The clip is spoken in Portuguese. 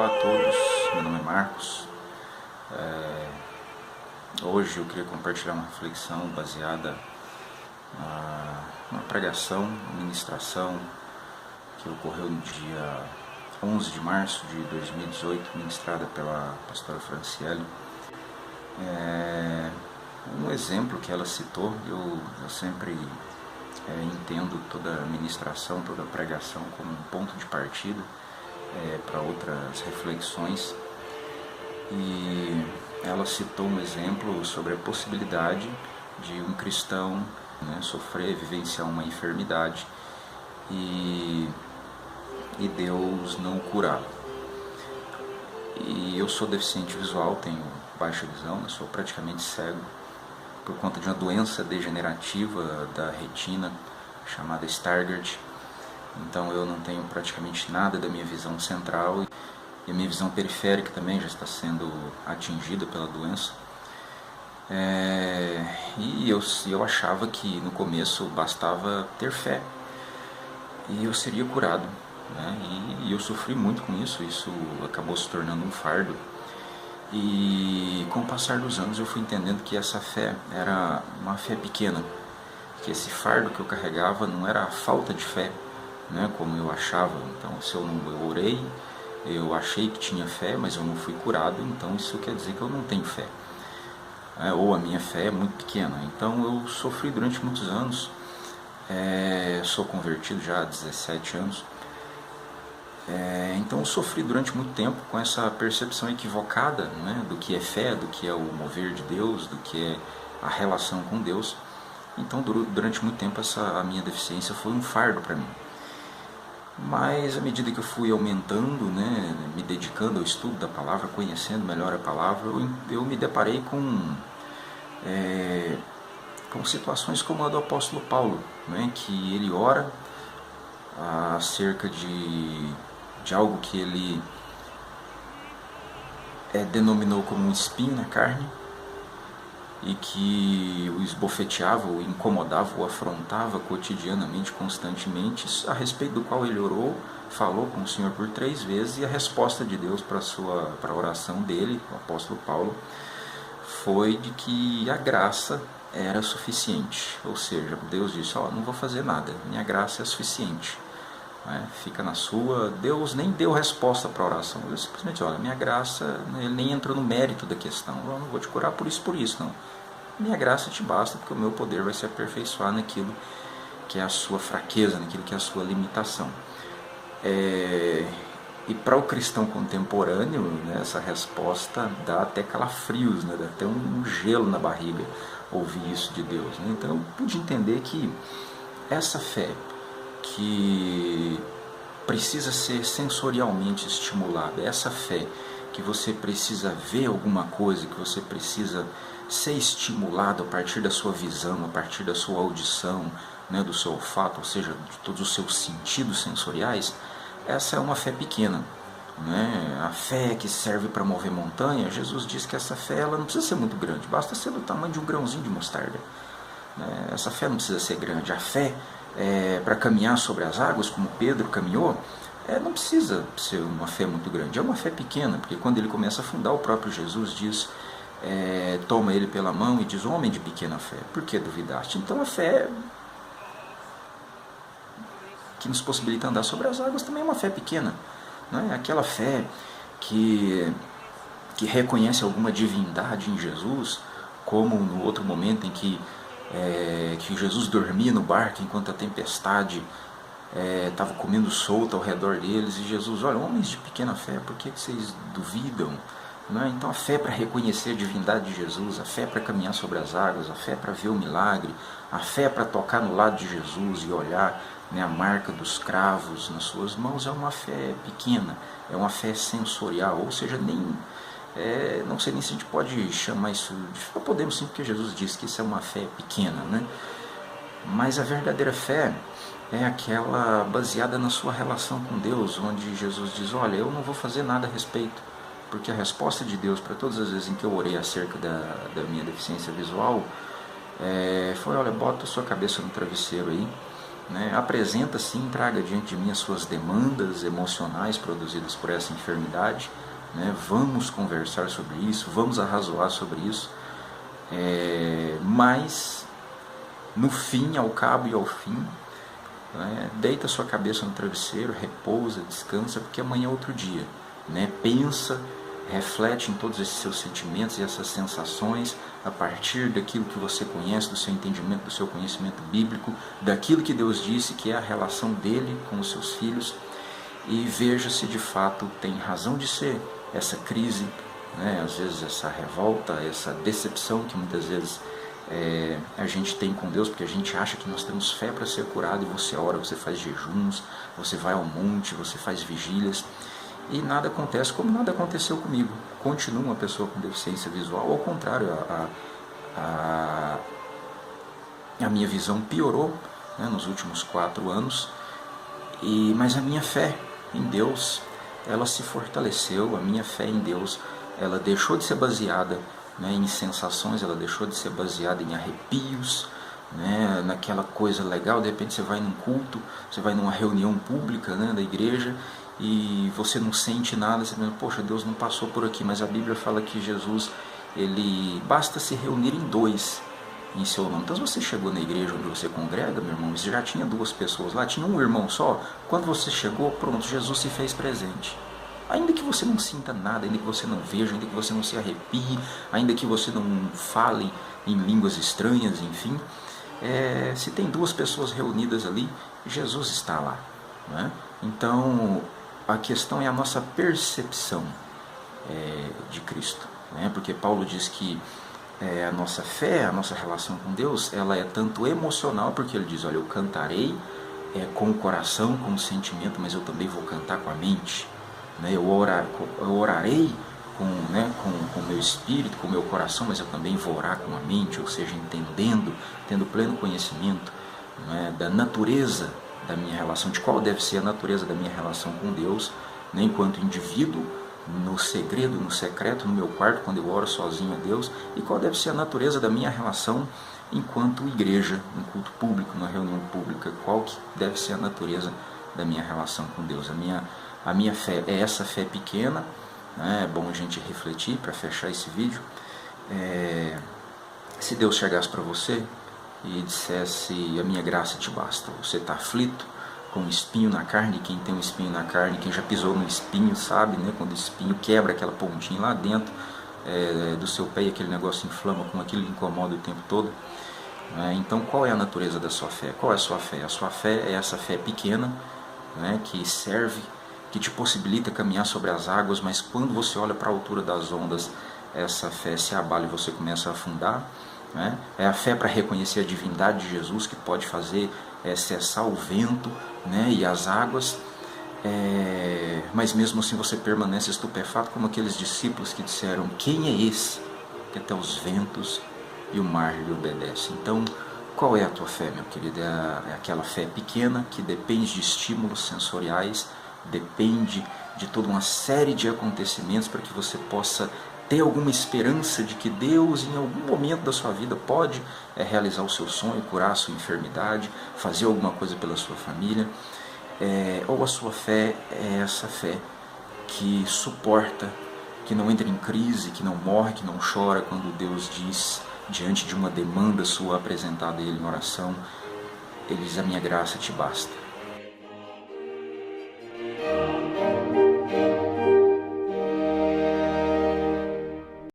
Olá a todos, meu nome é Marcos. Hoje eu queria compartilhar uma reflexão baseada numa pregação, uma ministração que ocorreu no dia 11 de março de 2018, ministrada pela pastora Franciele. Um exemplo que ela citou, eu sempre entendo toda ministração, toda pregação como um ponto de partida para outras reflexões, e ela citou um exemplo sobre a possibilidade de um cristão sofrer, vivenciar uma enfermidade e Deus não o curá-lo. E eu sou deficiente visual, tenho baixa visão, eu sou praticamente cego por conta de uma doença degenerativa da retina chamada Stargardt. Então eu não tenho praticamente nada da minha visão central e a minha visão periférica também já está sendo atingida pela doença. E eu achava que no começo bastava ter fé e eu seria curado, E eu sofri muito com isso, isso acabou se tornando um fardo. E com o passar dos anos eu fui entendendo que essa fé era uma fé pequena, que esse fardo que eu carregava não era a falta de fé, como eu achava. Então, se eu orei, eu achei que tinha fé, mas eu não fui curado, então isso quer dizer que eu não tenho fé, ou a minha fé é muito pequena. Então eu sofri durante muitos anos, sou convertido já há 17 anos, então eu sofri durante muito tempo com essa percepção equivocada do que é fé, do que é o mover de Deus, do que é a relação com Deus. Então durante muito tempo a minha deficiência foi um fardo para mim. Mas à medida que eu fui aumentando, me dedicando ao estudo da palavra, conhecendo melhor a palavra, eu me deparei com situações como a do apóstolo Paulo, que ele ora acerca de algo que ele denominou como um espinho na carne, e que o esbofeteava, o incomodava, o afrontava cotidianamente, constantemente, a respeito do qual ele orou, falou com o Senhor por 3 vezes, e a resposta de Deus para a oração dele, o apóstolo Paulo, foi de que a graça era suficiente. Ou seja, Deus disse: não vou fazer nada, minha graça é suficiente, fica na sua. Deus nem deu resposta para a oração, ele simplesmente: minha graça, ele nem entrou no mérito da questão, eu não vou te curar por isso, não. Minha graça te basta, porque o meu poder vai se aperfeiçoar naquilo que é a sua fraqueza, naquilo que é a sua limitação. E para o cristão contemporâneo, essa resposta dá até calafrios, dá até um gelo na barriga ouvir isso de Deus. Então eu pude entender que essa fé que precisa ser sensorialmente estimulada, essa fé que você precisa ver alguma coisa, que você precisa ser estimulado a partir da sua visão, a partir da sua audição, do seu olfato, ou seja, de todos os seus sentidos sensoriais, essa é uma fé pequena. A fé que serve para mover montanha, Jesus diz que essa fé ela não precisa ser muito grande, basta ser do tamanho de um grãozinho de mostarda. Essa fé não precisa ser grande. A fé para caminhar sobre as águas, como Pedro caminhou, não precisa ser uma fé muito grande, é uma fé pequena, porque quando ele começa a afundar, o próprio Jesus diz, toma ele pela mão e diz: homem de pequena fé, por que duvidaste? Então a fé que nos possibilita andar sobre as águas também é uma fé pequena, aquela fé que reconhece alguma divindade em Jesus, como no outro momento em que Jesus dormia no barco enquanto a tempestade estava comendo solta ao redor deles, e Jesus: olha, homens de pequena fé, por que vocês duvidam? Então a fé para reconhecer a divindade de Jesus, a fé para caminhar sobre as águas, a fé para ver o milagre, a fé para tocar no lado de Jesus e olhar a marca dos cravos nas suas mãos, é uma fé pequena, é uma fé sensorial, ou seja, não sei nem se a gente pode chamar isso de... Podemos sim, porque Jesus disse que isso é uma fé pequena, Mas a verdadeira fé é aquela baseada na sua relação com Deus, onde Jesus diz: olha, eu não vou fazer nada a respeito, porque a resposta de Deus para todas as vezes em que eu orei acerca da minha deficiência visual foi: olha, bota a sua cabeça no travesseiro aí, né? Apresenta sim, traga diante de mim as suas demandas emocionais produzidas por essa enfermidade, né? Vamos conversar sobre isso, vamos arrazoar sobre isso, mas no fim, ao cabo e ao fim, né? Deita sua cabeça no travesseiro, repousa, descansa, porque amanhã é outro dia, né? Pensa, reflete em todos esses seus sentimentos e essas sensações a partir daquilo que você conhece, do seu entendimento, do seu conhecimento bíblico, daquilo que Deus disse que é a relação dele com os seus filhos, e veja se de fato tem razão de ser essa crise, né? Às vezes essa revolta, essa decepção que muitas vezes a gente tem com Deus, porque a gente acha que nós temos fé para ser curado, e você ora, você faz jejuns, você vai ao monte, você faz vigílias, e nada acontece, como nada aconteceu comigo. Continuo uma pessoa com deficiência visual, ao contrário, a minha visão piorou, né, nos últimos 4 anos, mas a minha fé em Deus, ela se fortaleceu. A minha fé em Deus, ela deixou de ser baseada, né, em sensações, ela deixou de ser baseada em arrepios, né, naquela coisa legal. De repente você vai num culto, você vai numa reunião pública, né, da igreja, e você não sente nada, você pensa, poxa, Deus não passou por aqui, mas a Bíblia fala que Jesus, ele basta se reunir em 2 em seu nome. Então, se você chegou na igreja onde você congrega, meu irmão, você já tinha 2 pessoas lá, tinha um irmão só, quando você chegou, pronto, Jesus se fez presente. Ainda que você não sinta nada, ainda que você não veja, ainda que você não se arrepie, ainda que você não fale em línguas estranhas, enfim, se tem 2 pessoas reunidas ali, Jesus está lá, né? Então, a questão é a nossa percepção de Cristo, né? Porque Paulo diz que a nossa fé, a nossa relação com Deus, ela é tanto emocional, porque ele diz, olha, eu cantarei com o coração, com o sentimento, mas eu também vou cantar com a mente, né? Eu orarei com o meu espírito, com o meu coração, mas eu também vou orar com a mente, ou seja, entendendo, tendo pleno conhecimento, né, da natureza da minha relação, de qual deve ser a natureza da minha relação com Deus, né, enquanto indivíduo, no segredo, no secreto, no meu quarto, quando eu oro sozinho a Deus, e qual deve ser a natureza da minha relação enquanto igreja, no culto público, na reunião pública, qual que deve ser a natureza da minha relação com Deus. A minha fé é essa fé pequena, né? É bom a gente refletir para fechar esse vídeo. Se Deus chegasse para você e dissesse, a minha graça te basta, você está aflito, com um espinho na carne, quem tem um espinho na carne, quem já pisou no espinho sabe, né? Quando o espinho quebra aquela pontinha lá dentro do seu pé e aquele negócio inflama, com aquilo que incomoda o tempo todo. Então, qual é a natureza da sua fé? Qual é a sua fé? A sua fé é essa fé pequena, né, que serve, que te possibilita caminhar sobre as águas, mas quando você olha para a altura das ondas, essa fé se abala e você começa a afundar, né? É a fé para reconhecer a divindade de Jesus, que pode fazer cessar o vento, né, e as águas, mas mesmo assim você permanece estupefato, como aqueles discípulos que disseram, quem é esse que até os ventos e o mar lhe obedecem? Então, qual é a tua fé, meu querido? É aquela fé pequena que depende de estímulos sensoriais, depende de toda uma série de acontecimentos para que você possa ter alguma esperança de que Deus, em algum momento da sua vida, pode realizar o seu sonho, curar a sua enfermidade, fazer alguma coisa pela sua família. Ou a sua fé é essa fé que suporta, que não entra em crise, que não morre, que não chora quando Deus diz, diante de uma demanda sua apresentada a Ele em oração, Ele diz, a minha graça te basta.